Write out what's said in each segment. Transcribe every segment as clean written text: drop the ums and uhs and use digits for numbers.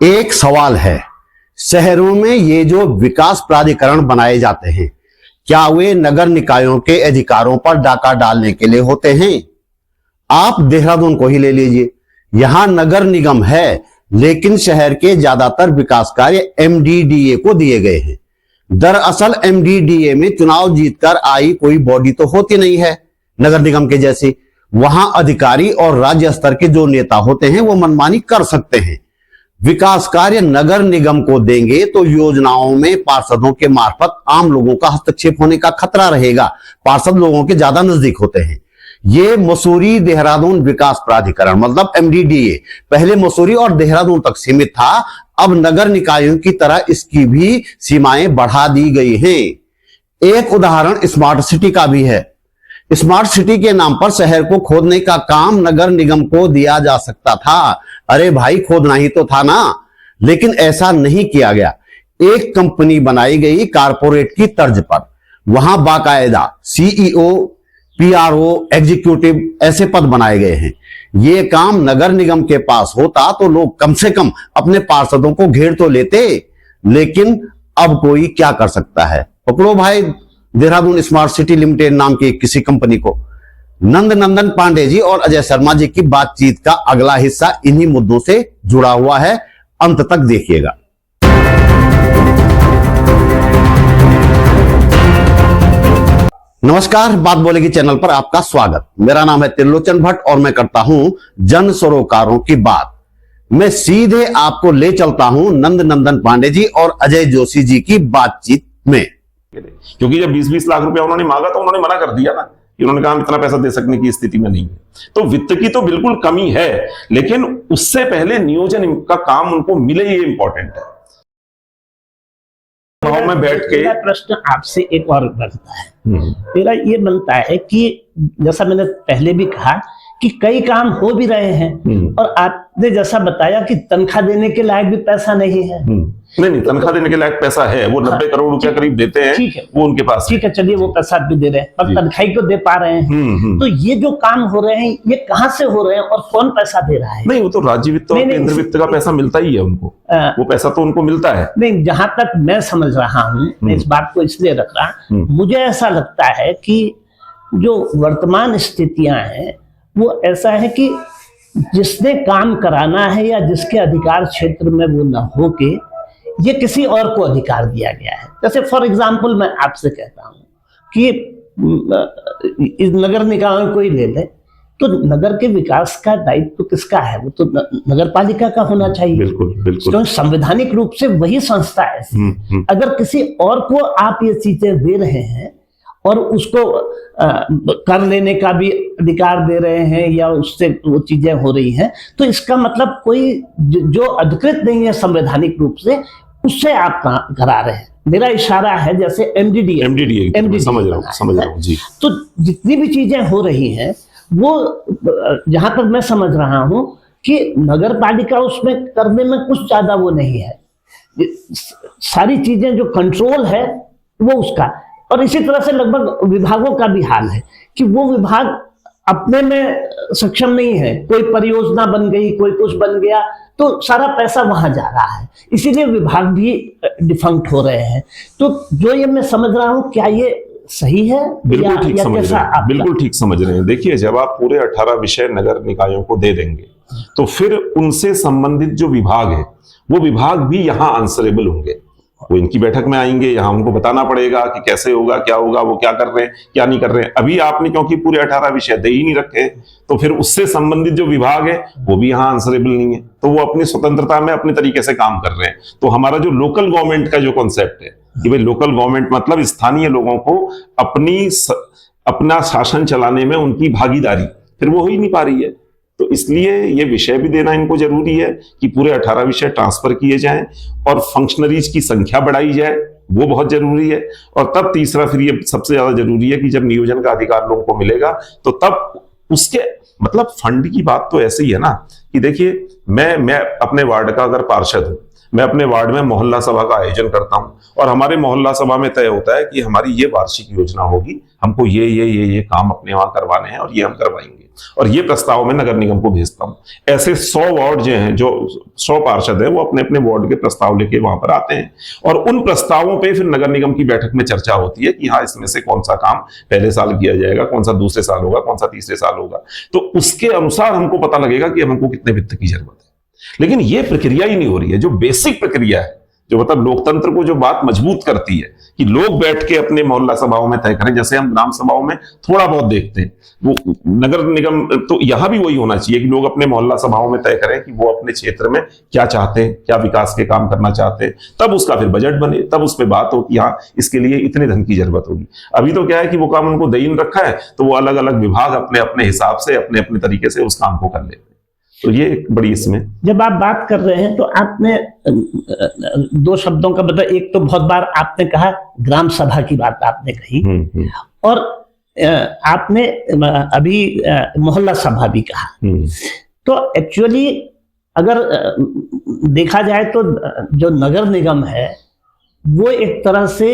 एक सवाल है, शहरों में ये जो विकास प्राधिकरण बनाए जाते हैं, क्या वे नगर निकायों के अधिकारों पर डाका डालने के लिए होते हैं? आप देहरादून को ही ले लीजिए, यहां नगर निगम है, लेकिन शहर के ज्यादातर विकास कार्य एमडीडीए को दिए गए हैं। दरअसल एमडीडीए में चुनाव जीतकर आई कोई बॉडी तो होती नहीं है नगर निगम के जैसी। वहां अधिकारी और राज्य स्तर के जो नेता होते हैं वो मनमानी कर सकते हैं। विकास कार्य नगर निगम को देंगे तो योजनाओं में पार्षदों के मार्फत आम लोगों का हस्तक्षेप होने का खतरा रहेगा। पार्षद लोगों के ज्यादा नजदीक होते हैं। ये मसूरी देहरादून विकास प्राधिकरण मतलब एमडीडीए पहले मसूरी और देहरादून तक सीमित था, अब नगर निकायों की तरह इसकी भी सीमाएं बढ़ा दी गई हैं। एक उदाहरण स्मार्ट सिटी का भी है। स्मार्ट सिटी के नाम पर शहर को खोदने का काम नगर निगम को दिया जा सकता था। अरे भाई, खोदना ही तो था ना, लेकिन ऐसा नहीं किया गया। एक कंपनी बनाई गई कारपोरेट की तर्ज पर। वहां बाकायदा सीईओ, पीआरओ, एग्जीक्यूटिव ऐसे पद बनाए गए हैं। ये काम नगर निगम के पास होता तो लोग कम से कम अपने पार्षदों को घेर तो लेते, लेकिन अब कोई क्या कर सकता है। पकड़ो भाई देहरादून स्मार्ट सिटी लिमिटेड नाम की किसी कंपनी को। नंद नंदन पांडे जी और अजय शर्मा जी की बातचीत का अगला हिस्सा इन्हीं मुद्दों से जुड़ा हुआ है, अंत तक देखिएगा। नमस्कार, बात बोलेगी चैनल पर आपका स्वागत। मेरा नाम है त्रिलोचन भट्ट और मैं करता हूं जन सरोकारों की बात। मैं सीधे आपको ले चलता हूं नंद नंदन पांडे जी और अजय जोशी जी की बातचीत में। क्योंकि जब 20-20 लाख रुपया उन्होंने मांगा तो उन्होंने मना कर दिया ना, कि उन्होंने कहा इतना पैसा दे सकने की स्थिति में नहीं है। तो वित्त की तो बिल्कुल कमी है, लेकिन उससे पहले नियोजन का काम उनको मिले, ये इंपॉर्टेंट है। भाव में बैठ के प्रश्न आपसे एक और बनता है, मेरा ये बनता है कि जैसा मैंने पहले भी कहा कि कई काम हो भी रहे हैं और आपने जैसा बताया कि तनख्वाह देने के लायक भी पैसा नहीं है। नहीं, तनख्वाह देने के लायक पैसा है, वो 90 करोड़ रुपया करीब देते हैं, ठीक है, वो उनके पास ठीक है, चलिए वो पैसा भी दे रहे हैं पर तनख्वाही को दे पा रहे हैं। तो ये जो काम हो रहे हैं ये कहाँ से हो रहे हैं और कौन पैसा दे रहा है? नहीं, वो तो राज्य वित्त और केंद्र वित्त का पैसा मिलता ही है उनको, वो पैसा तो उनको मिलता है। नहीं, जहां तक मैं समझ रहा हूँ, मैं इस बात को इसलिए रख रहा, मुझे ऐसा लगता है कि जो वर्तमान स्थितियां हैं वो ऐसा है कि जिसने काम कराना है या जिसके अधिकार क्षेत्र में वो न हो के ये किसी और को अधिकार दिया गया है। जैसे फॉर एग्जांपल मैं आपसे कहता हूं कि इस नगर निकायों को ही ले ले तो नगर के विकास का दायित्व किसका है? वो तो नगर पालिका का होना चाहिए। बिल्कुल, बिल्कुल। तो संवैधानिक रूप से वही संस्था है। अगर किसी और को आप ये चीजें दे रहे हैं और उसको कर लेने का भी अधिकार दे रहे हैं या उससे वो चीजें हो रही हैं, तो इसका मतलब कोई जो अधिकृत नहीं है संवैधानिक रूप से, उससे आप करा रहे हैं। मेरा इशारा है जैसे एमडीडीए समझ रहा हूं जी। तो जितनी भी चीजें हो रही हैं वो जहां तक मैं समझ रहा हूं कि नगर पालिका उसमें करने में कुछ ज्यादा वो नहीं है। सारी चीजें जो कंट्रोल है वो उसका, और इसी तरह से लगभग विभागों का भी हाल है कि वो विभाग अपने में सक्षम नहीं है। कोई परियोजना बन गई, कोई कुछ बन गया तो सारा पैसा वहां जा रहा है, इसीलिए विभाग भी डिफंक्ट हो रहे हैं। तो जो ये मैं समझ रहा हूं, क्या ये सही है? बिल्कुल ठीक समझ रहे हैं, बिल्कुल ठीक समझ रहे हैं। देखिए, जब आप पूरे 18 विषय नगर निकायों को दे देंगे तो फिर उनसे संबंधित जो विभाग है वो विभाग भी यहाँ आंसरेबल होंगे। वो इनकी बैठक में आएंगे, यहाँ उनको बताना पड़ेगा कि कैसे होगा, क्या होगा, वो क्या कर रहे हैं, क्या नहीं कर रहे हैं। अभी आपने क्योंकि पूरे 18 विषय दे ही नहीं रखे, तो फिर उससे संबंधित जो विभाग है वो भी यहाँ आंसरेबल नहीं है, तो वो अपनी स्वतंत्रता में अपने तरीके से काम कर रहे हैं। तो हमारा जो लोकल गवर्नमेंट का जो कॉन्सेप्ट है कि भाई लोकल गवर्नमेंट मतलब स्थानीय लोगों को अपना शासन चलाने में उनकी भागीदारी, फिर वो हो ही नहीं पा रही है। तो इसलिए ये विषय भी देना इनको जरूरी है कि पूरे 18 विषय ट्रांसफर किए जाएं और फंक्शनरीज की संख्या बढ़ाई जाए, वो बहुत जरूरी है। और तब तीसरा फिर ये सबसे ज्यादा जरूरी है कि जब नियोजन का अधिकार लोगों को मिलेगा तो तब उसके मतलब फंड की बात तो ऐसे ही है ना कि देखिए, मैं अपने वार्ड का अगर पार्षद हूं, मैं अपने वार्ड में मोहल्ला सभा का आयोजन करता हूं और हमारे मोहल्ला सभा में तय होता है कि हमारी ये वार्षिक योजना होगी, हमको ये काम अपने वहां करवाने हैं और ये हम करवाएंगे। और ये प्रस्ताव मैं नगर निगम को भेजता हूं। ऐसे 100 वार्ड जो हैं, जो 100 पार्षद हैं, वो अपने अपने वार्ड के प्रस्ताव लेके वहां पर आते हैं और उन प्रस्तावों पे फिर नगर निगम की बैठक में चर्चा होती है कि हाँ, इसमें से कौन सा काम पहले साल किया जाएगा, कौन सा दूसरे साल होगा, कौन सा तीसरे साल होगा। तो उसके अनुसार हमको पता लगेगा कि हमको कितने वित्त की जरूरत है। लेकिन ये प्रक्रिया ही नहीं हो रही है, जो बेसिक प्रक्रिया है, जो मतलब लोकतंत्र को जो बात मजबूत करती है कि लोग बैठ के अपने मोहल्ला सभाओं में तय करें। जैसे हम ग्राम सभाओं में थोड़ा बहुत देखते हैं, वो नगर निगम, तो यहां भी वही होना चाहिए कि लोग अपने मोहल्ला सभाओं में तय करें कि वो अपने क्षेत्र में क्या चाहते हैं, क्या विकास के काम करना चाहते हैं, तब उसका फिर बजट बने, तब उस पर बात हो कि हाँ, इसके लिए इतने धन की जरूरत होगी। अभी तो क्या है कि वो काम उनको दईन रखा है, तो वो अलग अलग विभाग अपने अपने हिसाब से, अपने अपने तरीके से उस काम को कर लेते हैं। तो ये एक बड़ी इसमें, जब आप बात कर रहे हैं तो आपने 2 शब्दों का मतलब, एक तो बहुत बार आपने कहा ग्राम सभा की बात आपने कही, और आपने अभी मोहल्ला सभा भी कहा। तो एक्चुअली अगर देखा जाए तो जो नगर निगम है वो एक तरह से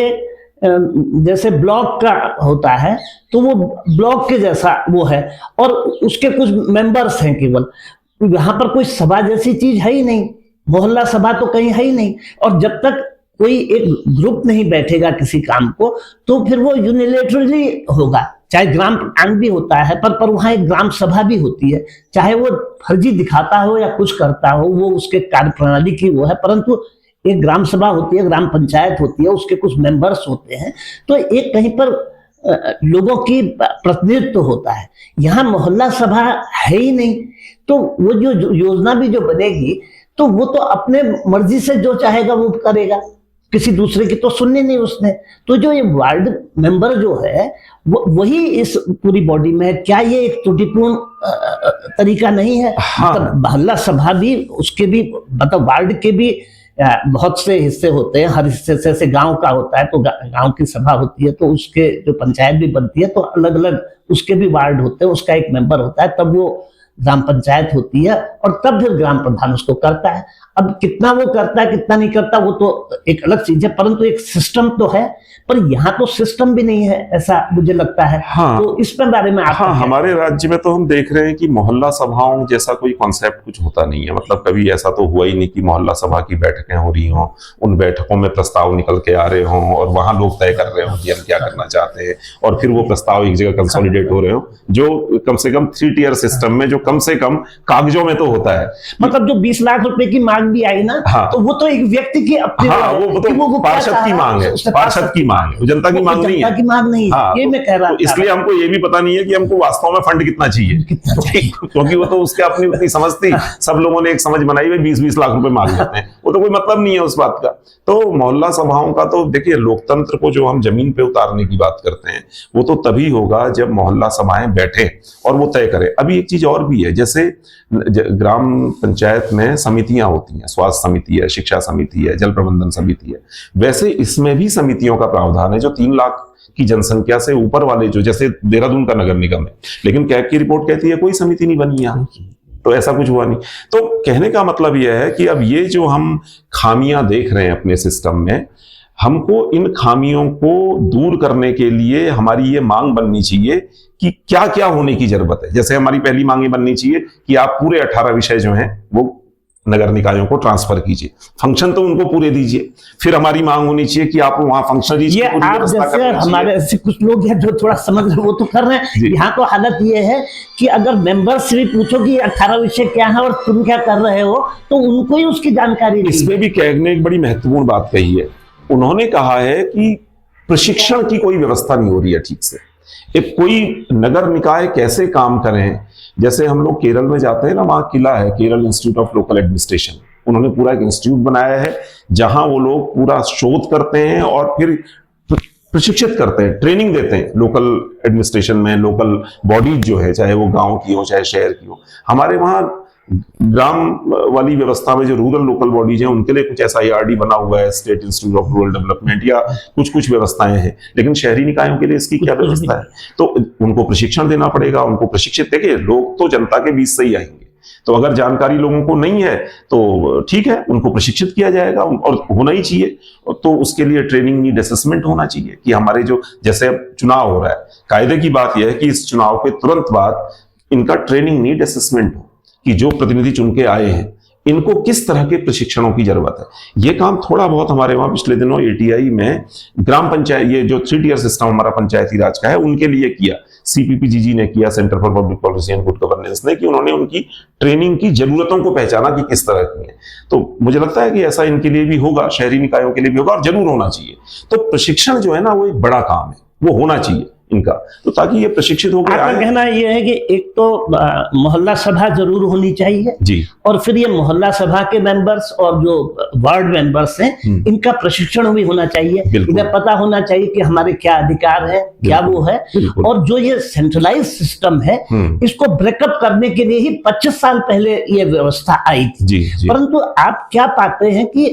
जैसे ब्लॉक का होता है, तो वो ब्लॉक के जैसा वो है, और उसके कुछ मेंबर्स हैं केवल। यहाँ पर कोई सभा जैसी चीज है ही नहीं, मोहल्ला सभा तो कहीं है ही नहीं। और जब तक कोई एक ग्रुप नहीं बैठेगा किसी काम को, तो फिर वो यूनिलेटरली होगा। चाहे ग्राम प्रधान भी होता है, पर वहां एक ग्राम सभा भी होती है, चाहे वो फर्जी दिखाता हो या कुछ करता हो, वो उसके कार्य प्रणाली की वो है, परंतु एक ग्राम सभा होती है, ग्राम पंचायत होती है, उसके कुछ मेंबर्स होते हैं, तो एक कहीं पर लोगों की प्रतिनिधित्व होता है। यहाँ मोहल्ला सभा है ही नहीं, तो वो जो योजना भी जो बनेगी, तो वो तो अपने मर्जी से जो चाहेगा वो करेगा, किसी दूसरे की तो सुननी नहीं उसने। तो जो ये वार्ड मेंबर जो है वो वही इस पूरी बॉडी में है। क्या ये एक त्रुटिपूर्ण तरीका नहीं है? हाँ। मतलब मोहल्ला सभा भी, उसके भी मतलब वार्ड के भी बहुत से हिस्से होते हैं, हर हिस्से से, जैसे गांव का होता है तो गांव की सभा होती है, तो उसके जो पंचायत भी बनती है तो अलग अलग उसके भी वार्ड होते हैं, उसका एक मेंबर होता है, तब वो ग्राम पंचायत होती है, और तब फिर ग्राम प्रधान उसको करता है। अब कितना वो करता है कितना नहीं करता वो तो एक अलग चीज है, परंतु एक सिस्टम तो है। पर यहाँ तो सिस्टम भी नहीं है, ऐसा मुझे लगता है। हाँ, तो इस पर बारे में हाँ, हमारे राज्य में तो हम देख रहे हैं कि मोहल्ला सभाओं जैसा कोई कॉन्सेप्ट कुछ होता नहीं है। मतलब कभी ऐसा तो हुआ ही नहीं कि मोहल्ला सभा की बैठकें हो रही हों, उन बैठकों में प्रस्ताव निकल के आ रहे हों और वहां लोग तय कर रहे हों कि हम क्या करना चाहते हैं, और फिर वो प्रस्ताव एक जगह कंसोलिडेट हो रहे हो, जो कम से कम 3 टियर सिस्टम में, जो कम से कम कागजों में तो होता है। मतलब जो 20 लाख रुपए की मांग भी आई ना, हाँ, तो वो तो एक व्यक्ति की अपनी, हाँ, वो तो पार्षद की मांग है, पार्षद की मांग है, जनता की मांग नहीं है, की मांग नहीं है। हाँ, ये मैं कह रहा था। इसलिए हमको ये भी पता नहीं है कि हमको वास्तव में फंड कितना चाहिए, क्योंकि वो तो उसके अपनी उतनी समझ थी, सब लोगों ने एक समझ बनाई हुई 20-20 लाख रुपए मांग लेते हैं, वो तो कोई मतलब नहीं है उस बात का। तो मोहल्ला सभाओं का तो देखिए, लोकतंत्र को जो हम जमीन पे उतारने की बात करते हैं, वो तो तभी होगा जब मोहल्ला सभाएं बैठे और वो तय करें। अभी एक चीज और भी है, जैसे ग्राम पंचायत में समितियां होती हैं, स्वास्थ्य समिति है, शिक्षा समिति है, जल प्रबंधन समिति है, वैसे इसमें भी समितियों का प्रावधान है जो 3 लाख की जनसंख्या से ऊपर वाले, जो जैसे देहरादून का नगर निगम है, लेकिन कैग की रिपोर्ट कहती है कोई समिति नहीं बनी यहाँ, तो ऐसा कुछ हुआ नहीं। तो कहने का मतलब यह है कि अब ये जो हम खामियां देख रहे हैं अपने सिस्टम में, हमको इन खामियों को दूर करने के लिए हमारी ये मांग बननी चाहिए कि क्या क्या होने की जरूरत है। जैसे हमारी पहली मांग ये बननी चाहिए कि आप पूरे 18 विषय जो हैं वो नगर निकायों को ट्रांसफर कीजिए, फंक्शन तो उनको पूरे दीजिए। फिर हमारी मांग होनी चाहिए कि आप वहां फंक्शनरीज ये आप जैसे हमारे ऐसे कुछ लोग हैं जो थोड़ा समझ रहे, वो तो कर रहे हैं। यहाँ तो हालत ये है कि अगर मेंबर से भी पूछो कि 18 विषय क्या है और तुम क्या कर रहे हो, तो उनको ही उसकी जानकारी नहीं। इसमें भी कैग ने एक बड़ी महत्वपूर्ण बात कही है। उन्होंने कहा है कि प्रशिक्षण की कोई व्यवस्था नहीं हो रही है ठीक से। एक कोई नगर निकाय कैसे काम करें, जैसे हम लोग केरल में जाते हैं ना, वहां किला है, Kerala institute of local administration, उन्होंने पूरा एक इंस्टीट्यूट बनाया है जहां वो लोग पूरा शोध करते हैं और फिर प्रशिक्षित करते हैं, ट्रेनिंग देते हैं लोकल एडमिनिस्ट्रेशन में, लोकल बॉडीज जो है, चाहे वो गांव की हो चाहे शहर की हो। हमारे वहां ग्राम वाली व्यवस्था में जो रूरल लोकल बॉडीज हैं उनके लिए कुछ SIRD बना हुआ है, state institute of rural development, या कुछ व्यवस्थाएं हैं, लेकिन शहरी निकायों के लिए इसकी क्या व्यवस्था है? तो उनको प्रशिक्षण देना पड़ेगा, उनको प्रशिक्षित। देखिए, लोग तो जनता के बीच से ही आएंगे, तो अगर जानकारी लोगों को नहीं है तो ठीक है, उनको प्रशिक्षित किया जाएगा और होना ही चाहिए। तो उसके लिए ट्रेनिंग नीड असेसमेंट होना चाहिए कि हमारे जो, जैसे अब चुनाव हो रहा है, कायदे की बात यह है कि इस चुनाव के तुरंत बाद इनका ट्रेनिंग नीड असेसमेंट हो कि जो प्रतिनिधि चुन के आए हैं इनको किस तरह के प्रशिक्षणों की जरूरत है। ये काम थोड़ा बहुत हमारे वहां पिछले दिनों एटीआई में ग्राम पंचायत, ये जो 3 टियर सिस्टम हमारा पंचायती राज का है, उनके लिए किया, सीपीपीजीजी ने किया, centre for public policy and good governance ने, कि उन्होंने उनकी ट्रेनिंग की जरूरतों को पहचाना कि किस तरह की है। तो मुझे लगता है कि ऐसा इनके लिए भी होगा, शहरी निकायों के लिए भी होगा, और जरूर होना चाहिए। तो प्रशिक्षण जो है ना, वो एक बड़ा काम है, वो होना चाहिए इनका, तो ताकि ये प्रशिक्षित होकर आपका कहना ये है कि एक तो मोहल्ला सभा जरूर होनी चाहिए जी, और फिर ये मोहल्ला सभा के मेंबर्स और जो वार्ड मेंबर्स हैं इनका प्रशिक्षण भी होना चाहिए, इन्हें पता होना चाहिए कि हमारे क्या अधिकार है, क्या वो है। और जो ये सेंट्रलाइज सिस्टम है इसको ब्रेकअप करने के लिए ही 25 साल पहले ये व्यवस्था आई थी। जी। परंतु आप क्या पाते हैं कि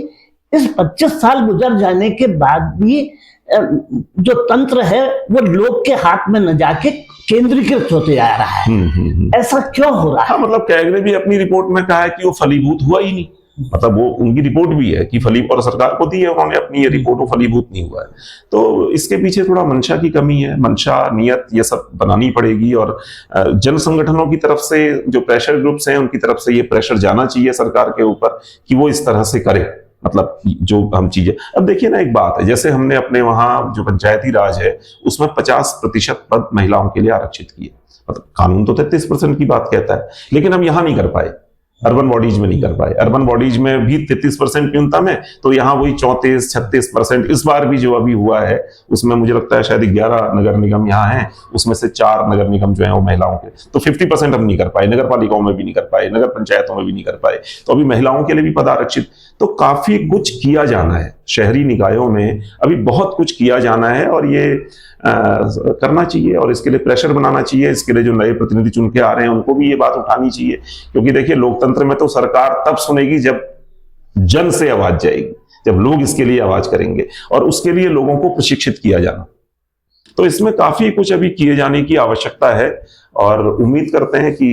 इस 25 साल गुजर जाने के बाद भी जो तंत्र है वो लोग के हाथ में न जाके केंद्रीकृत होते जा रहा है। ऐसा क्यों हो रहा है? मतलब कैग ने भी अपनी रिपोर्ट में कहा है कि वो फलीभूत हुआ ही नहीं, मतलब वो उनकी रिपोर्ट भी है कि और सरकार को दी है उन्होंने अपनी ये रिपोर्ट, वो फलीभूत नहीं हुआ है। तो इसके पीछे थोड़ा मंशा की कमी है, मंशा, नियत, ये सब बनानी पड़ेगी, और जन संगठनों की तरफ से जो प्रेशर ग्रुप्स हैं उनकी तरफ से ये प्रेशर जाना चाहिए सरकार के ऊपर कि वो इस तरह से करे, मतलब जो हम चीजें। अब देखिए ना, एक बात है, जैसे हमने अपने वहां जो पंचायती राज है उसमें 50% पद महिलाओं के लिए आरक्षित किए, मतलब कानून तो 33% की बात कहता है, लेकिन हम यहां नहीं कर पाए, अर्बन बॉडीज में नहीं कर पाए। अर्बन बॉडीज में भी 33% न्यूनतम है, तो यहाँ वही 34-36%। इस बार भी जो अभी हुआ है उसमें मुझे लगता है शायद 11 नगर निगम यहाँ हैं, उसमें से 4 नगर निगम जो है वो महिलाओं के, तो 50% हम नहीं कर पाए, नगर पालिकाओं में भी नहीं कर पाए, नगर पंचायतों में भी नहीं कर पाए। तो अभी महिलाओं के लिए भी पद आरक्षित, तो काफी कुछ किया जाना है शहरी निकायों में, अभी बहुत कुछ किया जाना है, और ये करना चाहिए, और इसके लिए प्रेशर बनाना चाहिए। इसके लिए जो नए प्रतिनिधि चुन के आ रहे हैं उनको भी ये बात उठानी चाहिए, क्योंकि देखिए लोकतंत्र में तो सरकार तब सुनेगी जब जन से आवाज जाएगी, जब लोग इसके लिए आवाज करेंगे, और उसके लिए लोगों को प्रशिक्षित किया जाना। तो इसमें काफी कुछ अभी किए जाने की आवश्यकता है, और उम्मीद करते हैं कि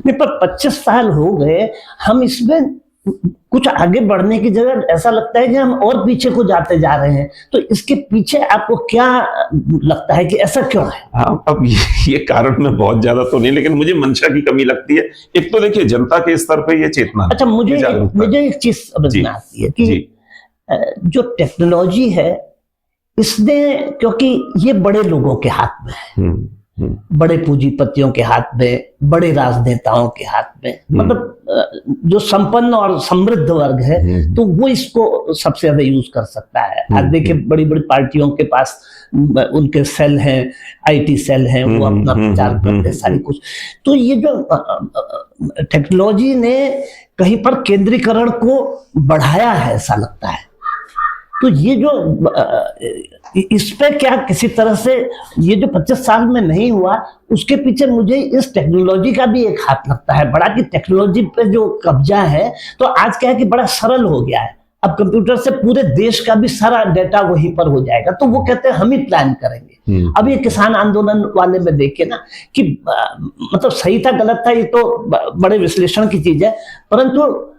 नहीं, पर 25 साल हो गए, हम इसमें कुछ आगे बढ़ने की जगह ऐसा लगता है कि हम और पीछे को जाते जा रहे हैं। तो इसके पीछे आपको क्या लगता है कि ऐसा क्यों है? हाँ, अब ये कारण में बहुत ज्यादा तो नहीं, लेकिन मुझे मंशा की कमी लगती है। एक तो देखिए जनता के स्तर पे ये चेतना, अच्छा, मुझे एक चीज समझ में आती है कि जो टेक्नोलॉजी है इसने, क्योंकि ये बड़े लोगों के हाथ में है, बड़े पूंजीपतियों के हाथ में, बड़े राजनेताओं के हाथ में, मतलब जो संपन्न और समृद्ध वर्ग है तो वो इसको सबसे ज्यादा यूज कर सकता है। आज देखिए बड़ी बड़ी पार्टियों के पास उनके सेल हैं, आईटी सेल हैं, वो अपना प्रचार करते हैं सारी कुछ। तो ये जो टेक्नोलॉजी ने कहीं पर केंद्रीकरण को बढ़ाया है ऐसा लगता है। तो ये जो इस पे क्या किसी तरह से ये जो 25 साल में नहीं हुआ, उसके पीछे मुझे इस टेक्नोलॉजी का भी एक हाथ लगता है बड़ा, कि टेक्नोलॉजी पे जो कब्जा है, तो आज क्या है कि बड़ा सरल हो गया है। अब कंप्यूटर से पूरे देश का भी सारा डेटा वहीं पर हो जाएगा, तो वो कहते हैं हम ही प्लान करेंगे। अब ये किसान आंदोलन वाले में देखिए ना कि मतलब सही था गलत था, ये तो बड़े विश्लेषण की चीज है, परंतु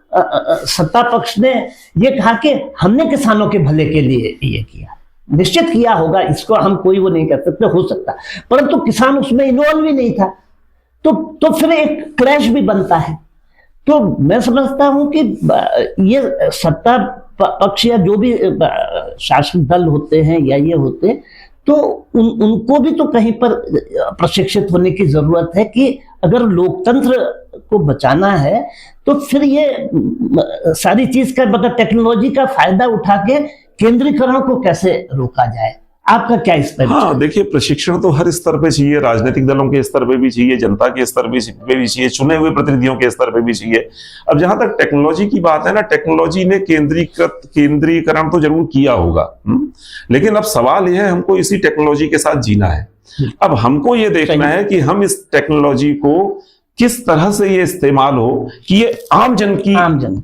सत्ता पक्ष ने ये कहा कि हमने किसानों के भले के लिए ये किया, निश्चित किया होगा, इसको हम कोई वो नहीं कर सकते, हो सकता, परंतु किसान उसमें इन्वॉल्व ही नहीं था। तो फिर एक क्लैश भी बनता है। तो मैं समझता हूं कि ये सत्ता पक्ष या जो भी शासक दल होते हैं या ये होते, तो उनको भी तो कहीं पर प्रशिक्षित होने की जरूरत है कि अगर लोकतंत्र को बचाना है तो फिर ये सारी चीज का, मतलब टेक्नोलॉजी का फायदा उठा के केंद्रीकरण को कैसे रोका जाए। आपका क्या इस पर? हाँ, देखिए प्रशिक्षण तो हर स्तर पे चाहिए, राजनीतिक दलों के स्तर पे भी चाहिए, जनता के स्तर पे भी चाहिए, चुने हुए प्रतिनिधियों के स्तर पे भी चाहिए। अब जहां तक टेक्नोलॉजी की बात है ना, टेक्नोलॉजी ने केंद्रीकरण तो जरूर किया होगा, लेकिन अब सवाल यह है हमको इसी टेक्नोलॉजी के साथ जीना है। अब हमको ये देखना है कि हम इस टेक्नोलॉजी को किस तरह से ये इस्तेमाल हो कि ये आम जन की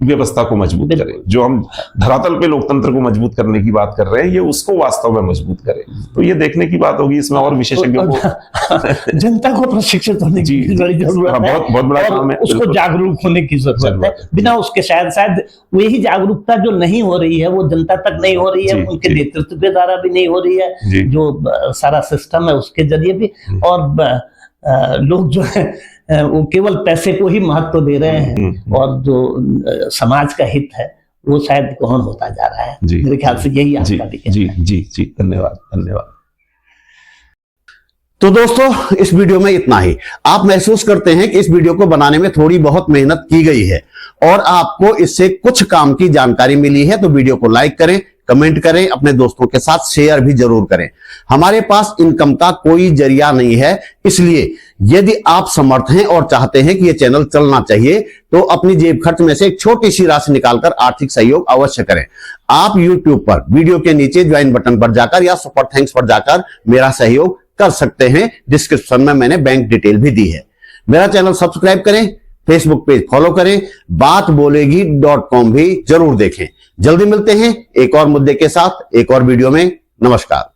व्यवस्था को मजबूत करे। जो हम धरातल पे लोकतंत्र को मजबूत करने की बात कर रहे हैं, ये उसको वास्तव में मजबूत करे। तो ये देखने की बात होगी, इसमें और विशेषज्ञों को जनता को प्रशिक्षित होने की बड़ी जरूरत है, बहुत बड़ा काम है, उसको जागरूक होने की जरूरत है। बिना उसके शायद वही जागरूकता जो नहीं हो रही है वो जनता तक नहीं हो रही है, उनके नेतृत्व के द्वारा भी नहीं हो रही है, जो सारा सिस्टम है उसके जरिए भी, और लोग जो है वो केवल पैसे को ही महत्व दे रहे हैं और जो समाज का हित है वो शायद गौण होता जा रहा है। मेरे ख्याल से यही आज का विषय है। जी धन्यवाद धन्यवाद। तो दोस्तों इस वीडियो में इतना ही। आप महसूस करते हैं कि इस वीडियो को बनाने में थोड़ी बहुत मेहनत की गई है और आपको इससे कुछ काम की जानकारी मिली है, तो वीडियो को लाइक करें, कमेंट करें, अपने दोस्तों के साथ शेयर भी जरूर करें। हमारे पास इनकम का कोई जरिया नहीं है, इसलिए यदि आप समर्थ हैं और चाहते हैं कि यह चैनल चलना चाहिए तो अपनी जेब खर्च में से एक छोटी सी राशि निकालकर आर्थिक सहयोग अवश्य करें। आप YouTube पर वीडियो के नीचे ज्वाइन बटन पर जाकर या सुपर थैंक्स पर जाकर मेरा सहयोग कर सकते हैं। डिस्क्रिप्शन में मैंने बैंक डिटेल भी दी है। मेरा चैनल सब्सक्राइब करें, फेसबुक पेज फॉलो करें, बातबोलेगी.com भी जरूर देखें। जल्दी मिलते हैं एक और मुद्दे के साथ एक और वीडियो में। नमस्कार।